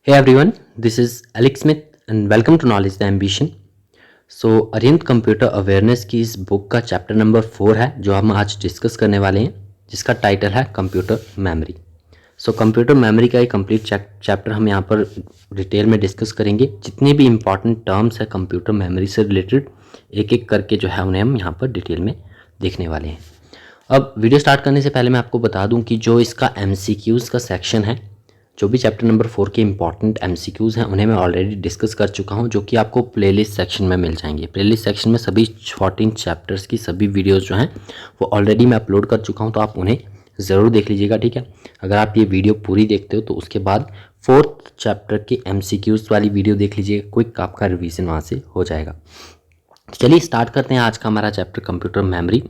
Hey everyone, this is Alex Smith and welcome to Knowledge the Ambition. Arihant computer awareness की इस book का chapter number 4 है जो हम आज डिस्कस करने वाले हैं, जिसका टाइटल है कंप्यूटर मेमोरी। कंप्यूटर मेमोरी का एक कंप्लीट चैप्टर हम यहाँ पर डिटेल में डिस्कस करेंगे। जितने भी इंपॉर्टेंट टर्म्स है कंप्यूटर मेमोरी से रिलेटेड एक एक करके जो है उन्हें हम यहाँ पर डिटेल में देखने वाले हैं। अब वीडियो स्टार्ट करने से पहले मैं आपको बता दूं कि जो इसका MCQs का सेक्शन है, जो भी चैप्टर नंबर 4 के इंपॉर्टेंट MCQs हैं उन्हें मैं ऑलरेडी डिस्कस कर चुका हूं, जो कि आपको प्लेलिस्ट सेक्शन में मिल जाएंगे। प्लेलिस्ट सेक्शन में सभी 14 चैप्टर्स की सभी वीडियोस जो हैं वो ऑलरेडी मैं अपलोड कर चुका हूं, तो आप उन्हें ज़रूर देख लीजिएगा, ठीक है। अगर आप ये वीडियो पूरी देखते हो तो उसके बाद 4th चैप्टर के MCQs वाली वीडियो देख लीजिएगा, क्विक आपका रिवीजन वहाँ से हो जाएगा। चलिए स्टार्ट करते हैं आज का हमारा चैप्टर कंप्यूटर मेमोरी।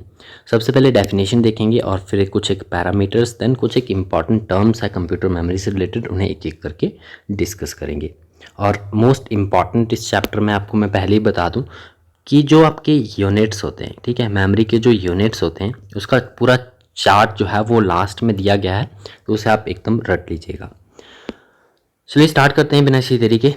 सबसे पहले डेफिनेशन देखेंगे और फिर कुछ एक पैरामीटर्स, देन कुछ एक इंपॉर्टेंट टर्म्स है कंप्यूटर मेमोरी से रिलेटेड, उन्हें एक एक करके डिस्कस करेंगे। और मोस्ट इम्पॉर्टेंट इस चैप्टर में आपको मैं पहले ही बता दूं कि जो आपके यूनिट्स होते हैं, ठीक है, मेमोरी के जो यूनिट्स होते हैं उसका पूरा चार्ट जो है वो लास्ट में दिया गया है, तो उसे आप एकदम रट लीजिएगा। चलिए स्टार्ट करते हैं बिना किसी देरी के।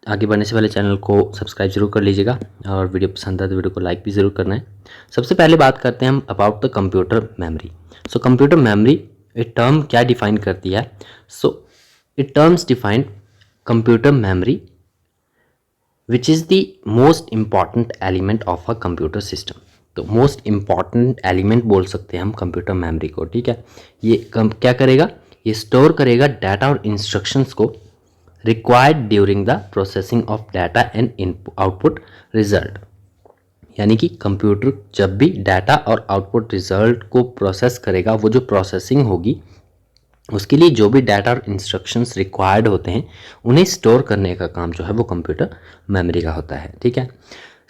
आगे बढ़ने से पहले चैनल को सब्सक्राइब जरूर कर लीजिएगा और वीडियो पसंद है तो वीडियो को लाइक भी ज़रूर करना है। सबसे पहले बात करते हैं हम about the computer memory. Computer memory एक टर्म क्या डिफाइन करती है? It terms define computer memory which is the most important element of a computer system. तो मोस्ट इम्पॉर्टेंट एलिमेंट बोल सकते हैं हम कंप्यूटर मेमोरी को, ठीक है। ये क्या करेगा? ये स्टोर करेगा डाटा और इंस्ट्रक्शंस को required during the processing of data and input output result. यानी कि कंप्यूटर जब भी डाटा और आउटपुट रिजल्ट को प्रोसेस करेगा, वो जो प्रोसेसिंग होगी उसके लिए जो भी डाटा और इंस्ट्रक्शंस रिक्वायर्ड होते हैं उन्हें स्टोर करने का काम जो है वो कंप्यूटर मेमोरी का होता है, ठीक है।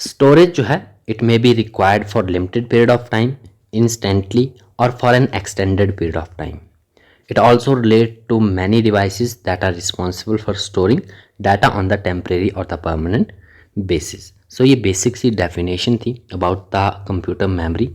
स्टोरेज जो है it may be required for limited period of time, instantly और for an extended period of time. It also relate to many devices that are responsible for storing data on the temporary or the permanent basis. So ये basic सी definition थी about the computer memory.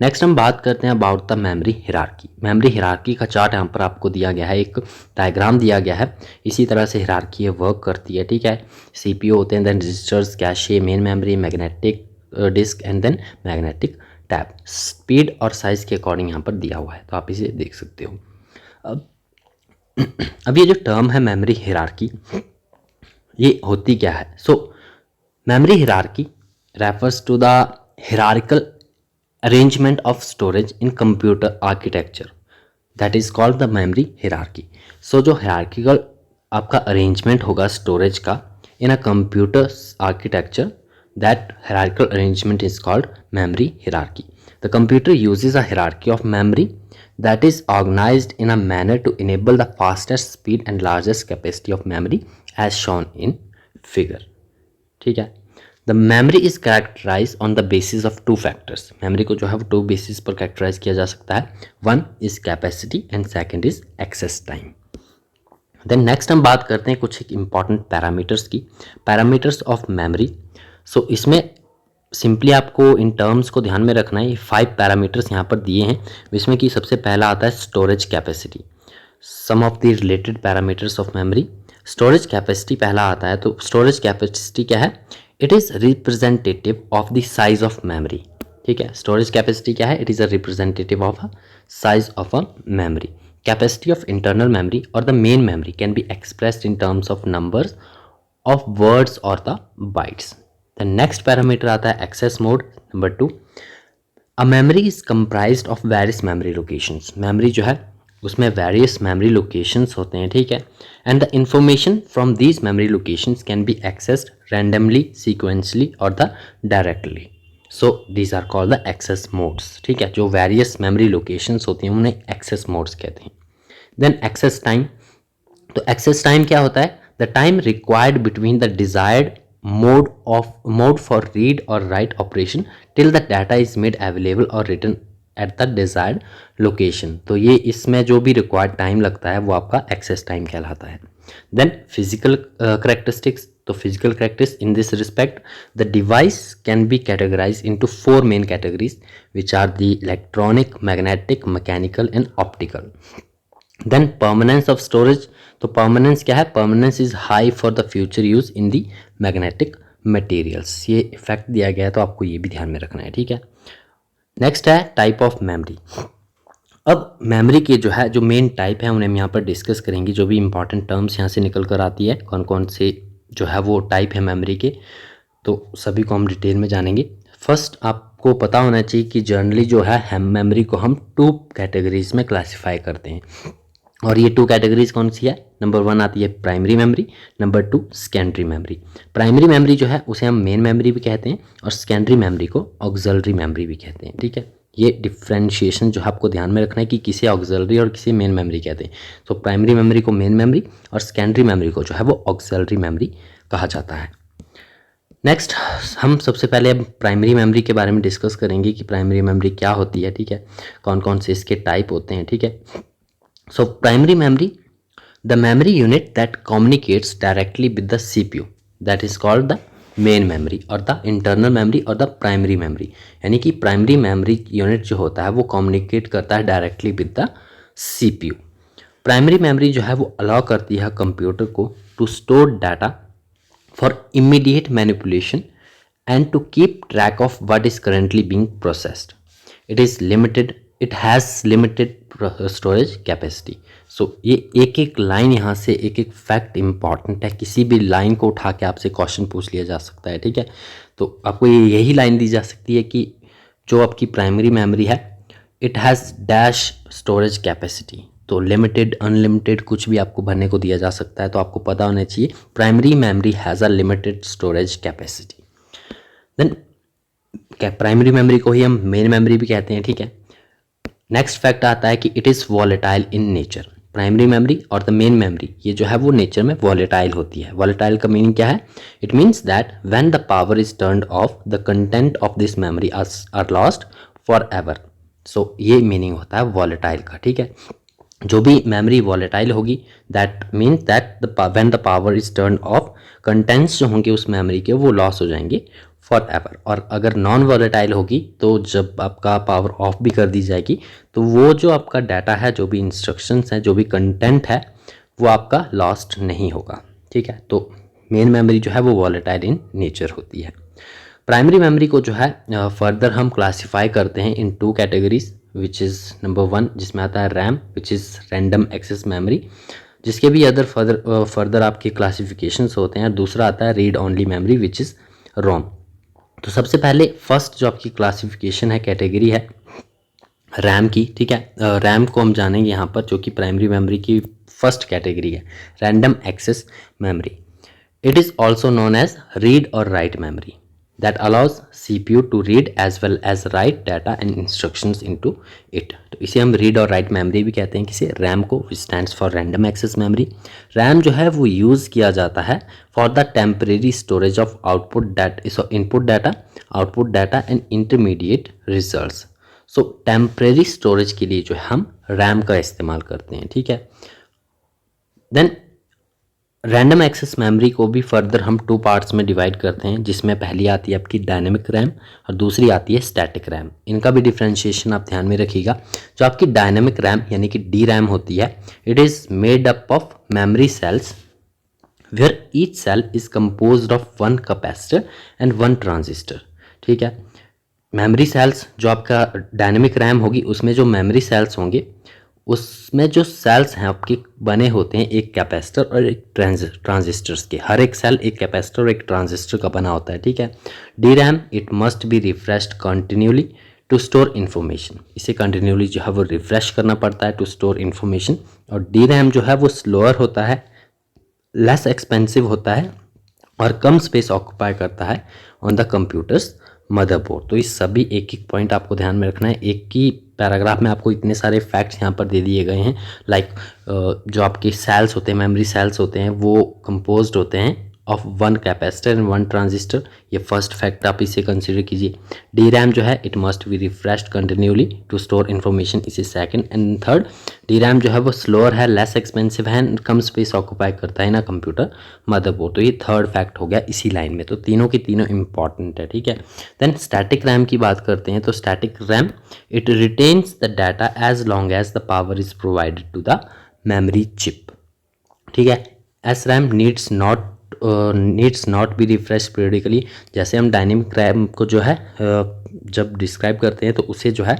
Next हम बात करते हैं about the memory hierarchy. Memory hierarchy का chart यहाँ पर आपको दिया गया है, एक डायग्राम दिया गया है। इसी तरह से हिरार्की वर्क करती है, ठीक है। CPU होते हैं, then registers, cache, main memory, magnetic disk and then magnetic tab. Speed और साइज़ के अकॉर्डिंग यहाँ पर दिया हुआ है, तो आप इसे देख सकते हो। अब ये जो टर्म है मेमोरी हिरार्की, ये होती क्या है? Memory hierarchy refers to the hierarchical arrangement of storage in computer architecture, that is called the memory hierarchy. जो हिरार्किकल आपका अरेंजमेंट होगा स्टोरेज का in a computer architecture, that hierarchical arrangement is called memory hierarchy. The computer uses a hierarchy of memory that is organized in a manner to enable the fastest speed and largest capacity of memory as shown in figure, ठीक है। The memory is characterized on the basis of two factors. memory को जो है वो two basis पर characterize किया जा सकता है। One is capacity and second is access time. Then next हम बात करते हैं कुछ एक important parameters की, parameters of memory. इसमें सिंपली आपको इन टर्म्स को ध्यान में रखना है। 5 पैरामीटर्स यहाँ पर दिए हैं, जिसमें कि सबसे पहला आता है storage capacity. Some of the related parameters of memory. Storage capacity पहला आता है, तो स्टोरेज कैपेसिटी क्या है? It is representative of the size of memory, ठीक है। स्टोरेज कैपेसिटी क्या है? It is a representative of a size of a memory. Capacity of internal memory और the main memory can be expressed in terms of numbers of words और the bytes. The next parameter आता है access mode, number 2। A memory is comprised of various memory locations. Memory जो है उसमें various memory locations होते हैं, ठीक है। And the information from these memory locations can be accessed randomly, sequentially और the directly. These are called the access modes, ठीक है। जो वेरियस मेमोरी लोकेशंस होती हैं उन्हें एक्सेस मोड्स कहते हैं। Then access time. तो एक्सेस टाइम क्या होता है? The time required between the desired mode for read or write operation till the data is made available or written at the desired location। तो ये इसमें जो भी रिक्वायर्ड टाइम लगता है वो आपका एक्सेस टाइम कहलाता है। Then physical characteristics. तो physical characteristics in this respect the device can be categorize into 4 main categories which are the electronic, magnetic, mechanical and optical. Then permanence of storage, तो permanence क्या है, permanence is high for the future use in the magnetic materials, ये effect दिया गया है तो आपको ये भी ध्यान में रखना है, ठीक है। नेक्स्ट है टाइप ऑफ मेमोरी। अब मेमोरी के जो है जो मेन टाइप है उन्हें हम यहाँ पर डिस्कस करेंगे, जो भी इंपॉर्टेंट टर्म्स यहाँ से निकल कर आती है, कौन कौन से जो है वो टाइप है मेमोरी के, तो सभी को हम डिटेल में जानेंगे। फर्स्ट आपको पता होना चाहिए कि जनरली जो है मेमोरी को हम 2 कैटेगरीज में क्लासीफाई करते हैं, और ये 2 कैटेगरीज कौन सी है, नंबर 1 आती है primary memory, number 2 secondary memory. Primary memory जो है उसे हम मेन मेमोरी भी कहते हैं और सेकेंडरी मेमोरी को ऑक्सिलरी मेमोरी भी कहते हैं, ठीक है। ये डिफ्रेंशिएशन जो है आपको ध्यान में रखना है कि किसे ऑक्सिलरी और किसे मेन मेमोरी कहते हैं। तो प्राइमरी मेमोरी को मेन मेमोरी और सेकेंडरी मेमोरी को जो है वो ऑक्सिलरी मेमोरी कहा जाता है। नेक्स्ट हम सबसे पहले अब प्राइमरी मेमोरी के बारे में डिस्कस करेंगे कि प्राइमरी मेमोरी क्या होती है, ठीक है, कौन कौन से इसके टाइप होते हैं, ठीक है। So primary memory, the memory unit that communicates directly with the CPU, that is called the main memory और द इंटरनल मेमोरी और द प्राइमरी मेमोरी। यानी कि प्राइमरी मेमोरी यूनिट जो होता है वो कम्युनिकेट करता है directly with the CPU. Primary memory जो है वो अलाउ करती है कंप्यूटर को to store data for immediate manipulation and to keep track of what is currently being processed. It has limited storage capacity. So ये एक एक लाइन यहाँ से एक एक फैक्ट इंपॉर्टेंट है, किसी भी लाइन को उठा के आपसे क्वेश्चन पूछ लिया जा सकता है, ठीक है। तो आपको यही लाइन दी जा सकती है कि जो आपकी प्राइमरी मेमोरी है it has dash storage capacity, तो लिमिटेड अनलिमिटेड कुछ भी आपको भरने को दिया जा सकता है, तो आपको पता होना चाहिए primary memory has a limited storage capacity. Then क्या प्राइमरी मेमोरी को ही हम मेन मेमोरी भी कहते हैं, ठीक है। नेक्स्ट फैक्ट आता है कि it is volatile in nature. Primary memory और द मेन मेमोरी ये जो है वो नेचर में वॉलेटाइल होती है। वॉलेटाइल का मीनिंग क्या है, it means that when the power is turned off the content of this memory are lost forever. So ये मीनिंग होता है वॉलेटाइल का, ठीक है। जो भी मेमोरी वॉलेटाइल होगी that means that when the power is turn off, contents जो होंगे उस मेमोरी के वो लॉस हो जाएंगे फॉर एवर। और अगर नॉन वॉलेटाइल होगी तो जब आपका पावर ऑफ भी कर दी जाएगी तो वो जो आपका डाटा है, जो भी इंस्ट्रक्शंस हैं, जो भी कंटेंट है वो आपका लॉस्ट नहीं होगा, ठीक है। तो मेन मेमोरी जो है वो वॉलेटाइल इन नेचर होती है। प्राइमरी मेमोरी को जो है फर्दर हम क्लासीफाई करते हैं इन 2 कैटेगरीज, विच इज़ नंबर 1 जिसमें आता है RAM which is random access memory, जिसके भी अदर फर्दर आपके क्लासिफिकेशंस होते हैं। दूसरा आता है read only memory which is ROM. तो सबसे पहले फर्स्ट जो आपकी क्लासिफिकेशन है, कैटेगरी है रैम की, ठीक है। रैम को हम जानेंगे यहाँ पर, जो कि प्राइमरी मेमोरी की फर्स्ट कैटेगरी है, random access memory. It is also known as read और write memory that allows CPU to read as well as write data and instructions into it। तो इसे हम रीड और राइट मेमोरी भी कहते हैं। किसे, रैम को, stands for random access memory. RAM जो है वो यूज़ किया जाता है for the temporary storage of input data, output data and intermediate results. So temporary storage के लिए जो है हम रैम का इस्तेमाल करते हैं, ठीक है। देन रैंडम एक्सेस मेमोरी को भी फर्दर हम 2 पार्ट्स में डिवाइड करते हैं, जिसमें पहली आती है आपकी डायनेमिक रैम और दूसरी आती है स्टैटिक रैम। इनका भी डिफ्रेंशिएशन आप ध्यान में रखिएगा। जो आपकी डायनेमिक रैम यानी कि डी रैम होती है, it is made up of memory cells where each cell is composed of 1 capacitor and 1 transistor, ठीक है। मेमोरी सेल्स जो आपका डायनेमिक रैम होगी उसमें जो मेमोरी सेल्स होंगे उसमें जो सेल्स हैं आपके बने होते हैं एक कैपेसिटर और एक ट्रांजिस्टर्स के। हर एक सेल एक कैपेसिटर और एक ट्रांजिस्टर का बना होता है, ठीक है। D RAM it must be refreshed continuously to store information. इसे कंटिन्यूली जो है वो रिफ्रेश करना पड़ता है टू स्टोर इन्फॉर्मेशन। और डी रैम जो है वो स्लोअर होता है, लेस एक्सपेंसिव होता है और कम स्पेस ऑक्यूपाई करता है ऑन द कंप्यूटर्स मदरबोर्ड। तो इस सभी एक एक पॉइंट आपको ध्यान में रखना है। एक ही पैराग्राफ में आपको इतने सारे फैक्ट्स यहाँ पर दे दिए गए हैं। लाइक जो आपके सेल्स होते हैं, मेमोरी सेल्स होते हैं, वो कंपोज्ड होते हैं ऑफ 1 कैपेसिटर एंड 1 ट्रांजिस्टर। ये फर्स्ट फैक्ट आप इसे कंसिडर कीजिए। डी रैम जो है it must be refreshed continuously to store information, इसे second. And third, D RAM जो है वो स्लोअर है, लेस एक्सपेंसिव है, कम स्पेस ऑक्यूपाई करता है ना कंप्यूटर मदरबोर्ड। तो ये थर्ड फैक्ट हो गया इसी लाइन में। तो तीनों की तीनों इंपॉर्टेंट है, ठीक है। देन स्टैटिक रैम की बात करते हैं। तो static RAM it retains the data as long as the power is provided to the memory chip, ठीक है। S RAM needs not be refresh periodically. जैसे हम डायनेमिक रैम को जो है जब डिस्क्राइब करते हैं तो उसे जो है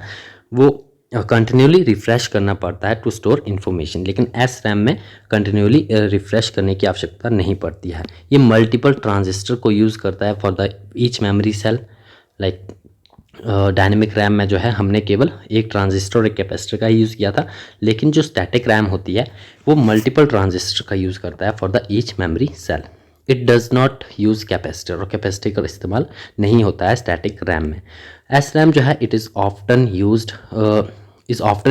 वो कंटिन्यूली रिफ्रेश करना पड़ता है टू स्टोर इन्फॉर्मेशन, लेकिन एस रैम में कंटिन्यूली रिफ्रेश करने की आवश्यकता नहीं पड़ती है। ये मल्टीपल ट्रांजिस्टर को यूज़ करता है for the each memory cell. Like dynamic RAM में जो है हमने केवल एक ट्रांजिस्टर और एक कैपेसिटर का यूज़ किया था, लेकिन जो स्टैटिक रैम होती है वो मल्टीपल ट्रांजिस्टर का यूज़ करता है for the each memory cell. It does not use capacitor, और कैपेसिटर का इस्तेमाल नहीं होता है स्टैटिक रैम में। एस रैम जो है it is often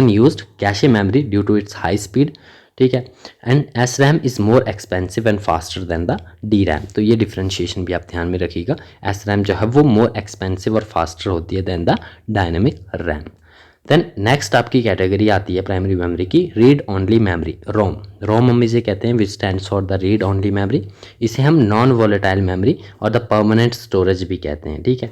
used cache memory due to its high speed, ठीक है। And S RAM is more expensive and faster than the D RAM. तो ये डिफ्रेंशिएशन भी आप ध्यान में रखिएगा। एस रैम जो है वो मोर एक्सपेंसिव और फास्टर होती है than the dynamic RAM. Then next आपकी कैटेगरी आती है प्राइमरी मेमोरी की, read only memory, ROM. ROM हम इसे कहते हैं which stands for the read only memory. इसे हम नॉन वोलेटाइल मेमोरी और द परमानेंट स्टोरेज भी कहते हैं, ठीक है।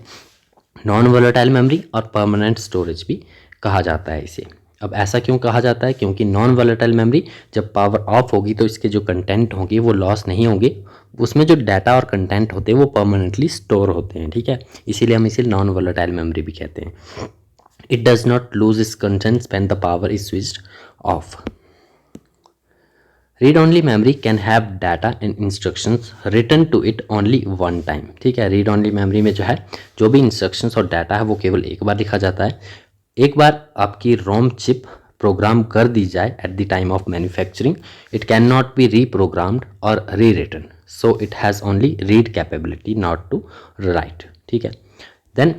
नॉन वोलेटाइल मेमोरी और परमानेंट स्टोरेज भी कहा जाता है इसे। अब ऐसा क्यों कहा जाता है? क्योंकि नॉन वोलेटाइल मेमोरी जब पावर ऑफ होगी तो इसके जो कंटेंट होंगे वो लॉस नहीं होंगे, उसमें जो डाटा और कंटेंट होते हैं वो परमानेंटली स्टोर होते हैं, ठीक है। इसीलिए हम इसे नॉन वोलेटाइल मेमोरी भी कहते हैं। It does not lose its contents when the power is switched off. Read-only memory can have data and instructions written to it only one time, ठीक है। रीड ओनली मेमोरी में जो है जो भी इंस्ट्रक्शंस और डाटा है वो केवल एक बार लिखा जाता है। एक बार आपकी रोम चिप प्रोग्राम कर दी जाए at the time of manufacturing, it can not be reprogrammed और rewritten, so it has only read capability not to write, ठीक है। Then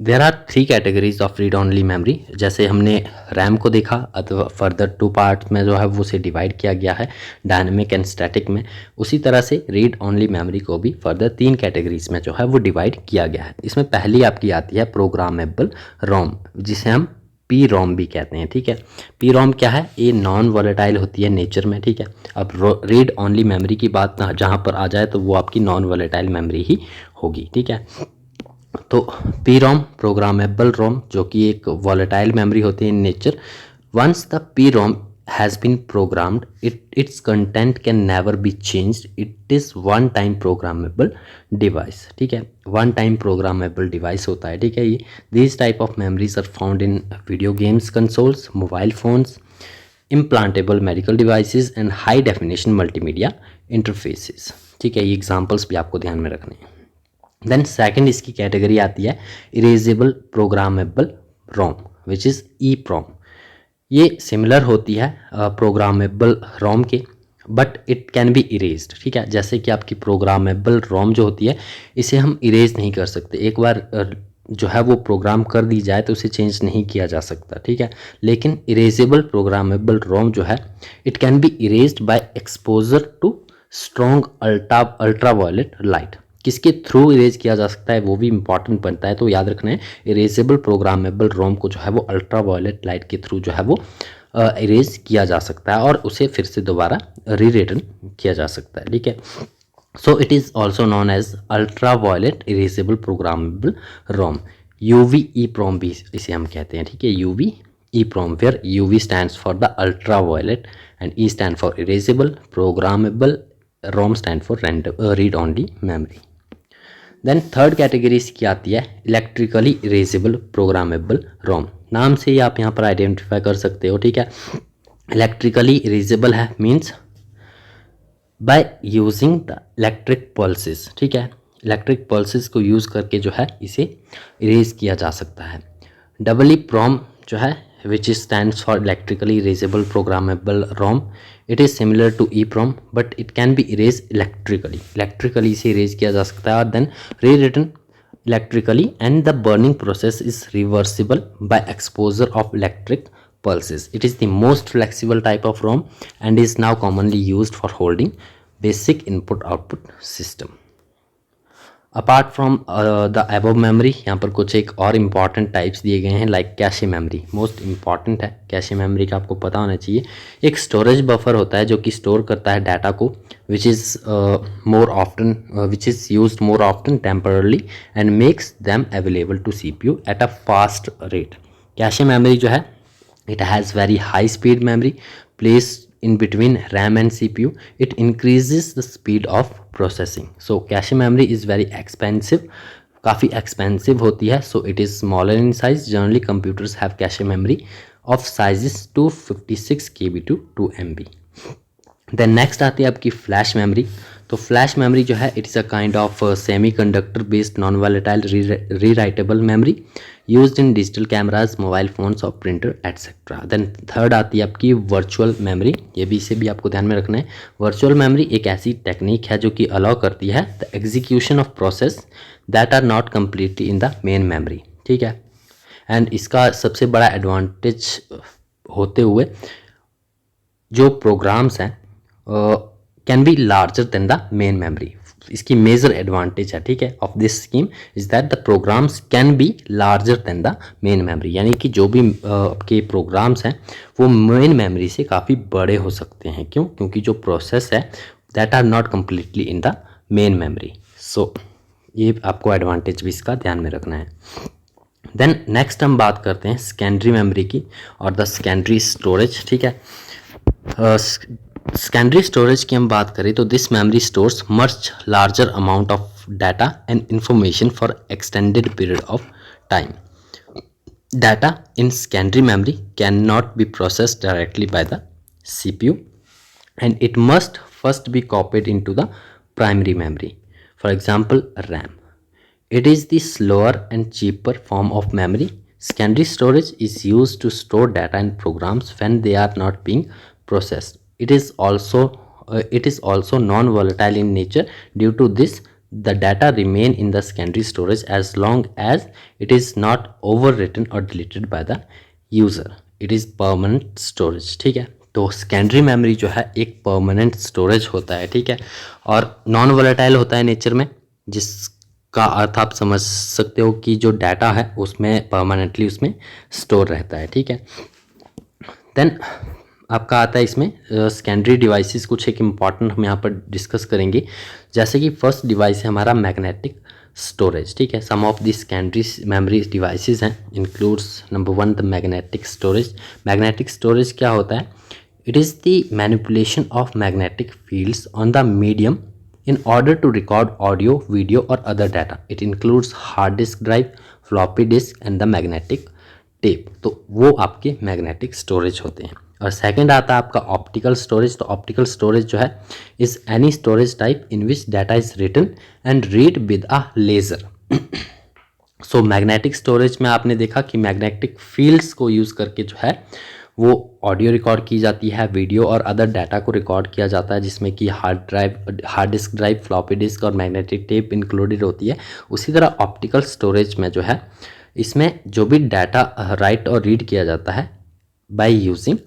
there are 3 categories of read only memory. जैसे हमने RAM को देखा, अथवा फर्दर 2 पार्ट्स में जो है वो उसे डिवाइड किया गया है डायनेमिक एंड स्टैटिक में, उसी तरह से रीड ओनली मेमोरी को भी फर्दर 3 कैटेगरीज में जो है वो डिवाइड किया गया है। इसमें पहली आपकी आती है प्रोग्रामेबल रोम, जिसे हम पी रोम भी कहते हैं, ठीक है। पी रोम क्या है? ये नॉन वोलेटाइल होती है नेचर में, ठीक है। अब रीड ओनली मेमोरी की बात जहाँ पर आ जाए तो वो आपकी नॉन वोलेटाइल मेमोरी ही होगी, ठीक है। तो पी रोम प्रोग्रामेबल रोम जो कि एक वॉलेटाइल मेमोरी होती है in nature, once the P ROM has been programmed its content can never be changed, it is one time programmable device, ठीक है। वन टाइम प्रोग्रामेबल डिवाइस होता है, ठीक है। ये these type of memories are found in video games consoles, mobile phones, implantable medical devices and high definition multimedia interfaces, ठीक है। ये एग्जांपल्स भी आपको ध्यान में रखने हैं। देन सेकंड इसकी कैटेगरी आती है erasable programmable ROM which is E PROM. ये सिमिलर होती है प्रोग्रामेबल रोम के, but it can be erased, ठीक है। जैसे कि आपकी प्रोग्रामेबल रोम जो होती है इसे हम इरेज नहीं कर सकते, एक बार जो है वो प्रोग्राम कर दी जाए तो उसे चेंज नहीं किया जा सकता, ठीक है। लेकिन इरेजेबल प्रोग्रामेबल रोम जो है it can be erased by exposure to strong ultra violet light. किसके थ्रू इरेज किया जा सकता है वो भी इंपॉर्टेंट बनता है, तो याद रखना है इरेजेबल प्रोग्रामेबल रोम को जो है वो अल्ट्रा वायलेट लाइट के थ्रू जो है वो इरेज किया जा सकता है और उसे फिर से दोबारा री रिटर्न किया जा सकता है, ठीक है। So it is also known as ultraviolet erasable programmable ROM, UV E PROM भी इसे हम कहते हैं, ठीक है। UV E PROM, where UV stands for the ultraviolet and E stand for erasable, programmable, ROM stand for read only memory. Then third category इसकी आती है इलेक्ट्रिकली इरेजेबल प्रोग्रामेबल रोम। नाम से ही आप यहाँ पर आइडेंटिफाई कर सकते हो, ठीक है। इलेक्ट्रिकली इरेजेबल है means by using the electric pulses, ठीक है। इलेक्ट्रिक पल्सेस को यूज़ करके जो है इसे इरेज किया जा सकता है। डबल ई प्रोम जो है which stands for electrically erasable programmable ROM. It is similar to EEPROM but it can be erased electrically. Electrically इसे erase किया जा सकता है और then rewritten electrically and the burning process is reversible by exposure of electric pulses. It is the most flexible type of ROM and is now commonly used for holding basic input-output system. Apart from the above memory यहाँ पर कुछ एक और important types दिए गए हैं like cache memory. Most important है cache memory का, आपको पता होना चाहिए। एक स्टोरेज बफर होता है जो कि स्टोर करता है डाटा को which is used more often temporarily and makes them available to CPU at a fast rate. Cache memory जो है it has very high speed memory placed in between RAM and CPU. It increases the speed of processing. So cache memory is very expensive, काफ़ी expensive होती है. So it is smaller in size. Generally computers have cache memory of sizes 256 KB to 2 MB. Then next आती है आपकी flash memory. तो flash memory जो है it is a kind of semi conductor based non volatile rewritable memory used in digital cameras, mobile phones और printer etcetera. Then third आती है आपकी वर्चुअल मेमोरी. ये भी इसे भी आपको ध्यान में रखना है. वर्चुअल मेमोरी एक ऐसी टेक्निक है जो कि अलाउ करती है the execution of process that are not completely in the main memory. ठीक है. एंड इसका सबसे बड़ा एडवांटेज होते हुए जो प्रोग्राम्स हैं can be larger than the main memory. इसकी मेजर एडवांटेज है, ठीक है, of this scheme is that the programs can be larger than the main memory. यानी कि जो भी आपके प्रोग्राम्स हैं वो मेन मेमोरी से काफ़ी बड़े हो सकते हैं. क्यों? क्योंकि जो प्रोसेस है that are not completely in the main memory. So ये आपको एडवांटेज भी इसका ध्यान में रखना है. देन नेक्स्ट हम बात करते हैं सेकेंडरी मेमोरी की और द सेकेंडरी स्टोरेज. ठीक है. सेकेंडरी स्टोरेज की हम बात करें तो this memory stores much larger amount of data and information for extended period of time. Data in secondary memory can not be processed directly by the CPU and it must first be copied into the primary memory. For example, RAM. It is the slower and cheaper form of memory. Secondary storage is used to store data and programs when they are not being processed. It is also non-volatile in nature. Due to this, the data remain in the secondary storage as long as it is not overwritten or deleted by the user. It is permanent storage. ठीक है. तो secondary memory जो है एक permanent storage होता है. ठीक है. और नॉन वोलेटाइल होता है नेचर में, जिसका अर्थ आप समझ सकते हो कि जो डाटा है उसमें परमानेंटली उसमें स्टोर रहता है. ठीक है. देन आपका आता है इसमें सेकेंडरी डिवाइसेस. कुछ एक इम्पॉर्टेंट हम यहाँ पर डिस्कस करेंगे. जैसे कि फर्स्ट डिवाइस है हमारा मैग्नेटिक स्टोरेज. ठीक है. Some of the secondary memory devices हैं includes number 1 the magnetic storage. Magnetic storage क्या होता है? It is the manipulation of magnetic fields on the medium in order to record audio, video or other data. It includes hard disk drive, floppy disk and the magnetic tape. तो वो आपके magnetic storage होते हैं. और second आता है आपका optical storage. तो ऑप्टिकल स्टोरेज जो है is any storage type in which data is written and read with a laser. So magnetic storage में आपने देखा कि मैग्नेटिक फील्ड्स को यूज़ करके जो है वो ऑडियो रिकॉर्ड की जाती है, वीडियो और अदर डाटा को रिकॉर्ड किया जाता है, जिसमें कि hard disk drive, floppy disk और मैग्नेटिक टेप इंक्लूडेड होती है. उसी तरह ऑप्टिकल स्टोरेज में जो है इसमें जो भी डाटा राइट और रीड किया जाता है बाय यूजिंग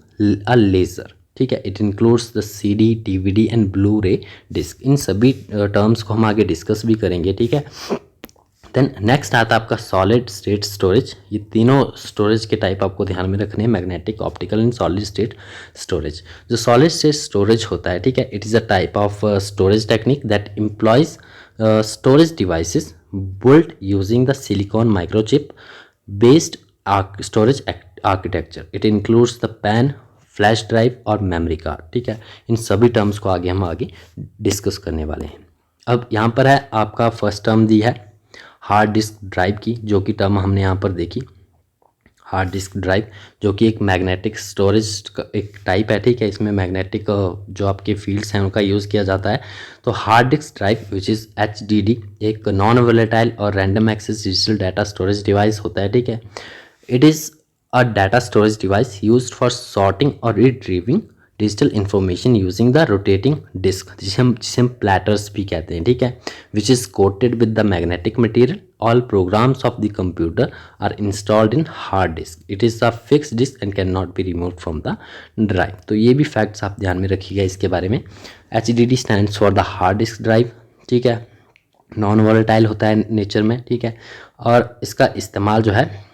अ लेज़र. ठीक है. It includes the CD, DVD and blue ray disc. इन सभी टर्म्स को हम आगे डिस्कस भी करेंगे. ठीक है. देन नेक्स्ट आता है आपका सॉलिड स्टेट स्टोरेज. ये तीनों स्टोरेज के टाइप आपको ध्यान में रखने हैं, magnetic, optical and solid state storage. जो सॉलिड स्टेट स्टोरेज होता है, ठीक है, it is a type of storage technique that employees storage devices built using the silicon microchip based storage architecture. It includes the PAN, flash drive और memory card. ठीक है. इन सभी terms को हम आगे डिस्कस करने वाले हैं. अब यहाँ पर है आपका फर्स्ट टर्म दी है हार्ड डिस्क ड्राइव की, जो कि टर्म हमने यहाँ पर देखी. हार्ड डिस्क ड्राइव जो कि एक मैग्नेटिक स्टोरेज का एक टाइप है. ठीक है. इसमें मैग्नेटिक जो आपके फील्ड्स हैं उनका यूज़ किया जाता है. तो hard disk drive which is HDD एक नॉन वोलेटाइल और random access digital data storage device होता है. ठीक है. It is a data storage device used for sorting और retrieving digital information using the rotating disk, जिसे हम प्लेटर्स भी कहते हैं. ठीक है. Which is coated with the magnetic material. All programs of the computer are installed in hard disk. It is a fixed disk and cannot be removed from the drive. तो ये भी फैक्ट्स आप ध्यान में रखिएगा इसके बारे में. HDD stands for the hard disk drive. ठीक है. नॉन वोलेटाइल होता है नेचर में. ठीक है. और इसका इस्तेमाल जो है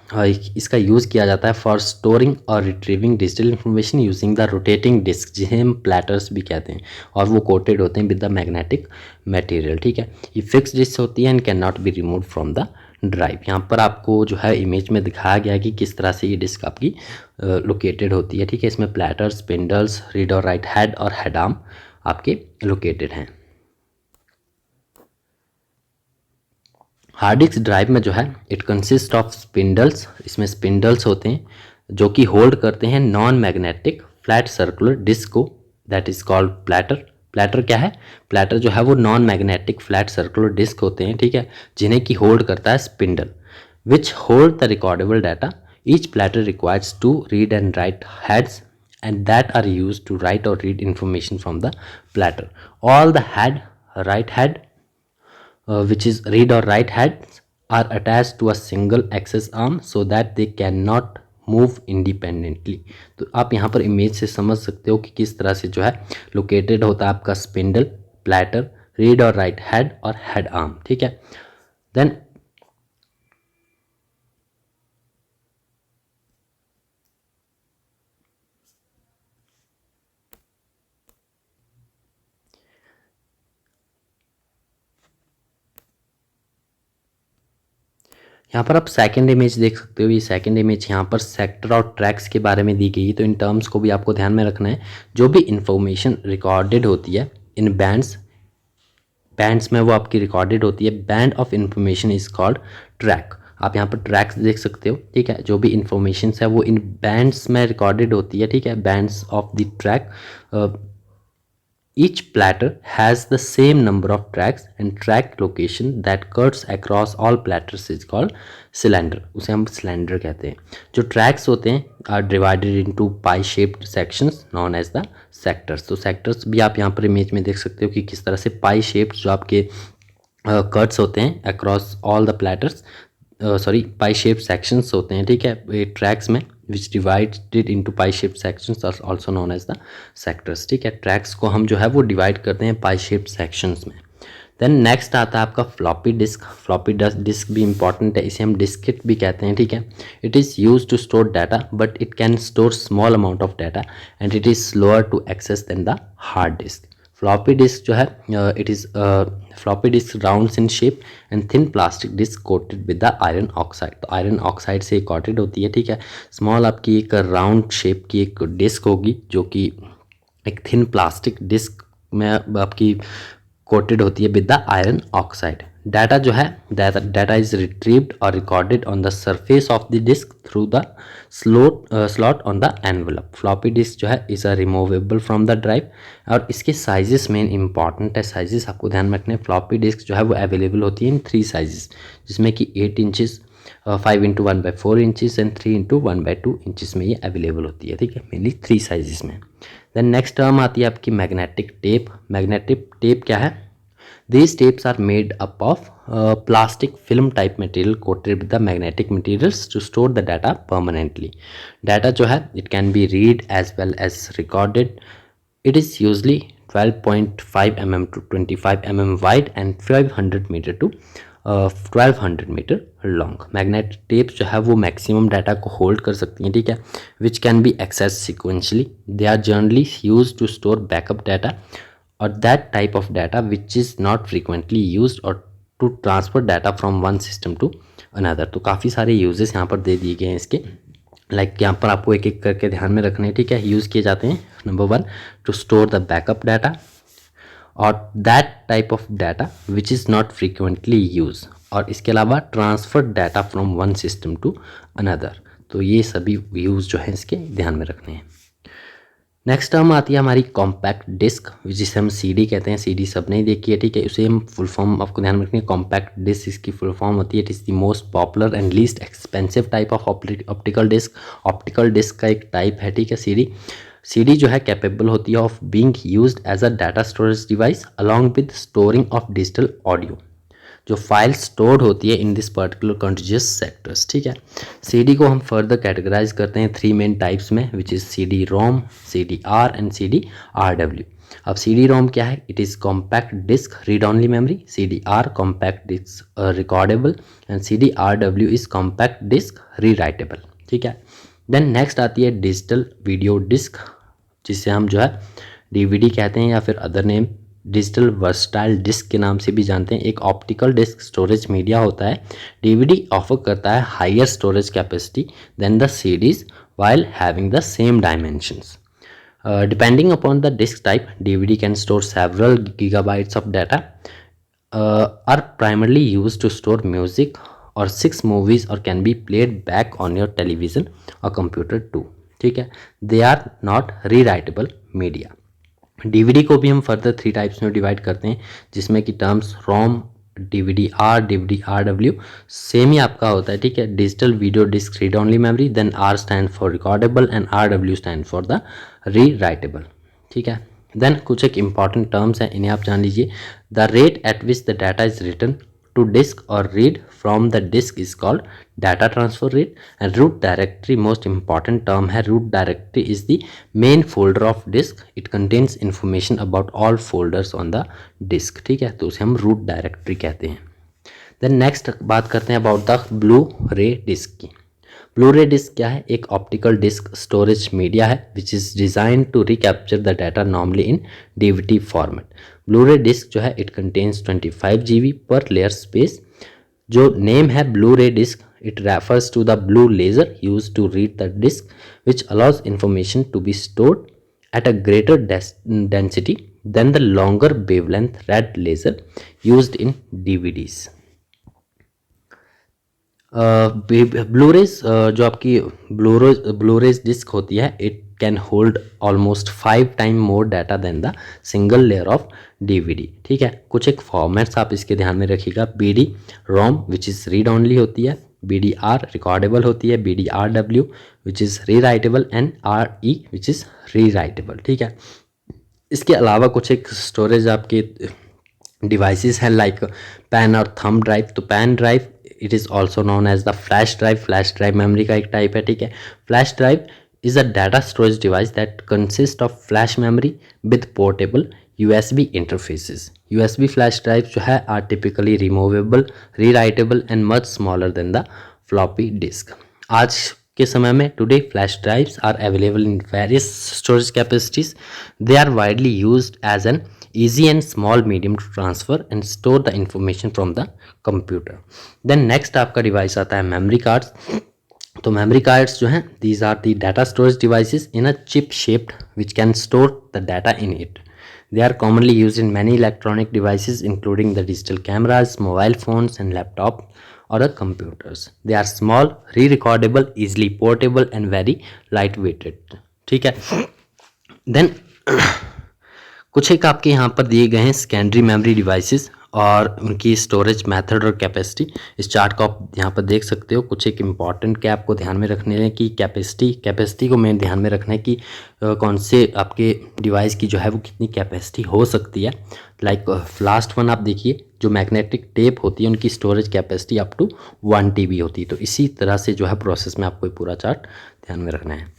इसका यूज़ किया जाता है फॉर स्टोरिंग और retrieving digital information using the rotating disk, जिसे हम प्लेटर्स भी कहते हैं, और वो कोटेड होते हैं विद द मैग्नेटिक मटेरियल. ठीक है. ये फिक्स डिस्क होती है and can not be remove from the drive. यहाँ पर आपको जो है इमेज में दिखाया गया है कि किस तरह से ये डिस्क आपकी लोकेटेड होती है, ठीक है। इसमें प्लेटर, स्पिंडल्स, रीड और राइट हेड और हेड आर्म आपके लोकेटेड हैं। हार्ड डिस्क ड्राइव में जो है इट कंसिस्ट ऑफ स्पिंडल्स, इसमें स्पिंडल्स होते हैं जो कि होल्ड करते हैं non magnetic flat circular disk को, that is called platter. Platter क्या है? प्लेटर जो है वो non magnetic flat circular disk होते हैं, ठीक है, जिन्हें की होल्ड करता है spindle which hold the recordable data. Each platter requires to read and write heads and that are used to write or read information from the platter. All the right head which is read or write heads are attached to a single axis arm so that they cannot move independently. तो आप यहाँ पर image से समझ सकते हो कि किस तरह से जो है लोकेटेड होता है आपका स्पिंडल, प्लेटर, रीड और राइट हेड और हेड आर्म, ठीक है। देन यहाँ पर आप सेकंड इमेज देख सकते हो। ये सेकंड इमेज यहाँ पर सेक्टर और ट्रैक्स के बारे में दी गई है, तो इन टर्म्स को भी आपको ध्यान में रखना है। जो भी इंफॉर्मेशन रिकॉर्डेड होती है इन बैंड्स में वो आपकी रिकॉर्डेड होती है। Band of information is called track. आप यहाँ पर ट्रैक्स देख सकते हो, ठीक है। जो भी इंफॉर्मेशन है वो इन बैंड्स में रिकॉर्डेड होती है, ठीक है, bands of the track. Each platter has the same number of tracks and track location that cuts across all platters is called cylinder. उसे हम cylinder कहते हैं। जो tracks होते हैं are divided into pie-shaped sections known as the sectors. तो sectors भी आप यहाँ पर इमेज में देख सकते हो कि किस तरह से pie-shaped जो आपके cuts होते हैं across all the platters, pie-shaped sections होते हैं, ठीक है, tracks में which divided into pie-shaped sections are also known as the sectors, ठीक है। ट्रैक्स को हम जो है वो डिवाइड करते हैं pie-shaped sections में। देन नेक्स्ट आता है आपका फ्लॉपी डिस्क। फ्लॉपी डिस्क भी इंपॉर्टेंट है, इसे हम डिस्केट भी कहते हैं, ठीक है। It is use to store data but it can store small amount of data and it is slower to access than the hard disk. Floppy disk जो है it is floppy disk rounds in shape and thin plastic disk coated with the iron oxide. तो iron oxide से coated होती है, ठीक है। Small आपकी एक राउंड शेप की एक डिस्क होगी जो कि एक थिन प्लास्टिक डिस्क में आपकी कोटेड होती है with the iron oxide. Data जो है डाटा इज रिट्रीव्ड और recorded on the surface of the disk through the slot on the envelope. Floppy disk जो है is a removable from the drive और इसके साइजेस मेन इंपॉर्टेंट है। Sizes आपको ध्यान में रखने हैं। फ्लॉपी डिस्क जो है वो अवेलेबल होती है इन 3 साइजेस, जिसमें कि 8 inches, 5x1/4 inches and 3x1/2 inches में ये अवेलेबल होती है, ठीक है, मेनली 3 साइजेस में। देन नेक्स्ट टर्म आती है आपकी मैग्नेटिक टेप। मैग्नेटिक टेप क्या है? These tapes are made up of plastic film type material coated with the magnetic materials to store the data permanently. Data जो है it can be read as well as recorded. It is usually 12.5 mm to 25 mm wide and 500 meter to 1200 meter long. Magnetic tapes जो है वो maximum data को hold कर सकती हैं, ठीक है, which can be access sequentially. They are generally use to store backup data or that type of data which is not frequently used or to transfer data from one system to another. तो काफ़ी सारे uses यहाँ पर दे दिए गए हैं इसके, like यहाँ पर आपको एक एक करके ध्यान में रखने हैं, ठीक है। यूज़ किए जाते हैं number 1 to store the backup data और that type of data which is not frequently use, और इसके अलावा transfer data from one system to another. तो ये सभी यूज़ जो है इसके ध्यान में रखने हैं। नेक्स्ट टर्म आती है हमारी कॉम्पैक्ट डिस्क, जिसे हम सीडी कहते हैं। सीडी सब ने देखी है, ठीक है। उसे हम फुल फॉर्म आपको ध्यान में रखनी है। कॉम्पैक्ट डिस्क इसकी फुल फॉर्म होती है। It is the most popular and least expensive type of optical disk. Optical disk का एक टाइप है, ठीक है, सीडी। सीडी जो है कैपेबल होती है of being used as a data storage device along with storing of digital audio. जो फाइल स्टोर्ड होती है in this particular continuous sectors, ठीक है। सीडी को हम फर्दर कैटेगराइज करते हैं 3 मेन टाइप्स में, which is CD ROM, CD R and CD RW. अब सीडी रोम क्या है? It is compact disk read only memory, CD R compact disk recordable and CD RW is compact disk rewritable, ठीक है। Then next आती है digital video disc, जिसे हम जो है डीवीडी कहते हैं या फिर other name digital versatile disk के नाम से भी जानते हैं। एक ऑप्टिकल डिस्क स्टोरेज मीडिया होता है। डीवीडी ऑफर करता है higher storage capacity than the CDs while having the same dimensions. Depending upon the disk type, DVD can store several gigabytes of data, are primarily used to store music or 6 movies or can be played back on your television or computer too. ठीक है, they are not rewritable media. DVD को भी हम further 3 types में divide करते हैं, जिसमें कि terms ROM, DVD R W same ही आपका होता है। ठीक है, digital video disk read only memory, then R stand for recordable and R W stand for the rewritable. ठीक है, देन कुछ एक इंपॉर्टेंट टर्म्स हैं, इन्हें आप जान लीजिए। The rate at which the data is written to disk or read from the disk is called data transfer rate. And root directory, most important term है। root directory is the main folder of disk. It contains information about all folders on the disk। ठीक है, तो उसे हम root directory कहते हैं। Then next बात करते हैं about the blu ray disk की। ब्लू रे डिस्क क्या है? एक ऑप्टिकल डिस्क स्टोरेज मीडिया है which is design to recapture the data normally in DVD format. Blu ray disk जो है it contains 25 GB per layer space. जो name है blu ray disk, it refers to the blue laser use to read the disk which allows information to be stored at a greater density than the longer wavelength red laser used in DVDs. Blu rays जो आपकी blu rays disk होती है, it can hold almost 5 time more data than the single layer of DVD. ठीक है, कुछ एक formats आप इसके ध्यान में रखिएगा। BD ROM which is read only होती है, बीडी आर रिकॉर्डेबल होती है, BD R W which is rewritable and R E which is rewritable. ठीक है, इसके अलावा कुछ एक स्टोरेज आपके डिवाइसेस हैं लाइक पेन और थंब ड्राइव। तो pen drive it is also known as the flash drive. Flash drive memory का एक टाइप है। ठीक है, flash drive is a data storage device that consist of flash memory with portable USB interfaces. USB flash drive जो है are typically removable, rewritable and much smaller than the floppy disk. आज के समय में today flash drives are available in various storage capacities. They are widely used as an easy and small medium to transfer and store the information from the computer. Then next आपका device आता है memory cards. तो memory cards जो हैं these are the data storage devices in a chip shaped which can store the data in it. They are commonly used in many electronic devices including the digital cameras, mobile phones and laptops or the computers. They are small, re-recordable, easily portable and very light-weighted. ठीक है, then कुछ एक आपके यहाँ पर दिए गए हैं सेकेंडरी मेमोरी डिवाइसेस और उनकी स्टोरेज मेथड और कैपेसिटी। इस चार्ट को आप यहाँ पर देख सकते हो। कुछ एक इम्पॉर्टेंट क्या आपको ध्यान में रखने हैं कि कैपेसिटी को मैं ध्यान में रखना है कि कौन से आपके डिवाइस की जो है वो कितनी कैपेसिटी हो सकती है। लाइक लास्ट वन आप देखिए, जो मैग्नेटिक टेप होती है उनकी storage capacity up to 1 TB होती है। तो इसी तरह से जो है प्रोसेस में आपको पूरा चार्ट ध्यान में रखना है।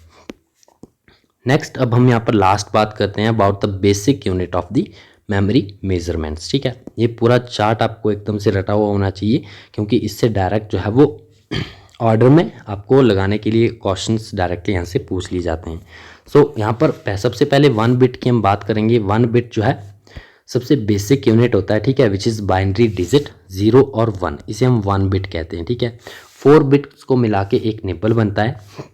नेक्स्ट अब हम यहाँ पर लास्ट बात करते हैं about the basic unit of the memory measurements. ठीक है, ये पूरा चार्ट आपको एकदम से रटा हुआ होना चाहिए क्योंकि इससे डायरेक्ट जो है वो ऑर्डर में आपको लगाने के लिए क्वेश्चंस डायरेक्टली यहाँ से पूछ लिए जाते हैं। सो यहाँ पर सबसे पहले 1 बिट की हम बात करेंगे। 1 बिट जो है सबसे बेसिक यूनिट होता है। ठीक है, विच इज़ बाइनरी डिजिट 0 और 1, इसे हम 1 बिट कहते हैं। ठीक है, 4 बिट्स को मिला के एक निबल बनता है।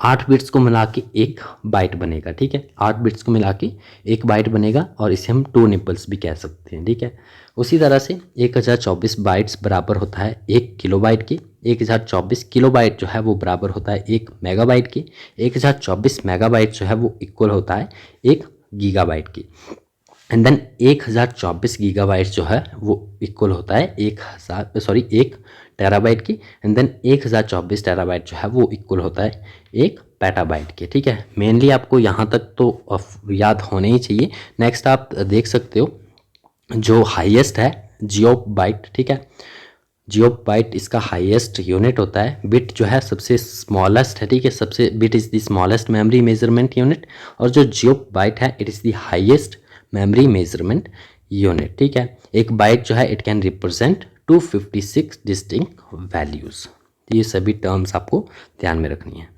8 बिट्स को मिला के 1 बाइट बनेगा। ठीक है, 8 बिट्स को मिला के 1 बाइट बनेगा और इसे हम 2 निबल्स भी कह सकते हैं। ठीक है, उसी तरह से 1024 बाइट्स बराबर होता है 1 किलोबाइट के। 1024 किलोबाइट जो है वो बराबर होता है 1 मेगाबाइट के। 1024 मेगाबाइट जो है वो इक्वल होता है 1 गीगाबाइट की। एंड देन 1024 गीगाबाइट जो है वो इक्वल होता है 1 टेराबाइट की। एंड देन 1024 टेराबाइट जो है वो इक्वल होता है 1 पेटाबाइट के। ठीक है, मेनली आपको यहाँ तक तो याद होने ही चाहिए। नेक्स्ट आप देख सकते हो जो हाईएस्ट है जियोबाइट। ठीक है, जियोबाइट इसका हाईएस्ट यूनिट होता है। बिट जो है सबसे स्मॉलेस्ट है। ठीक है, सबसे bit is the smallest memory measurement unit और जो जियोबाइट है it is the highest memory measurement unit. ठीक है, एक बाइट जो है it can represent 256 distinct values. ये सभी टर्म्स आपको ध्यान में रखनी है।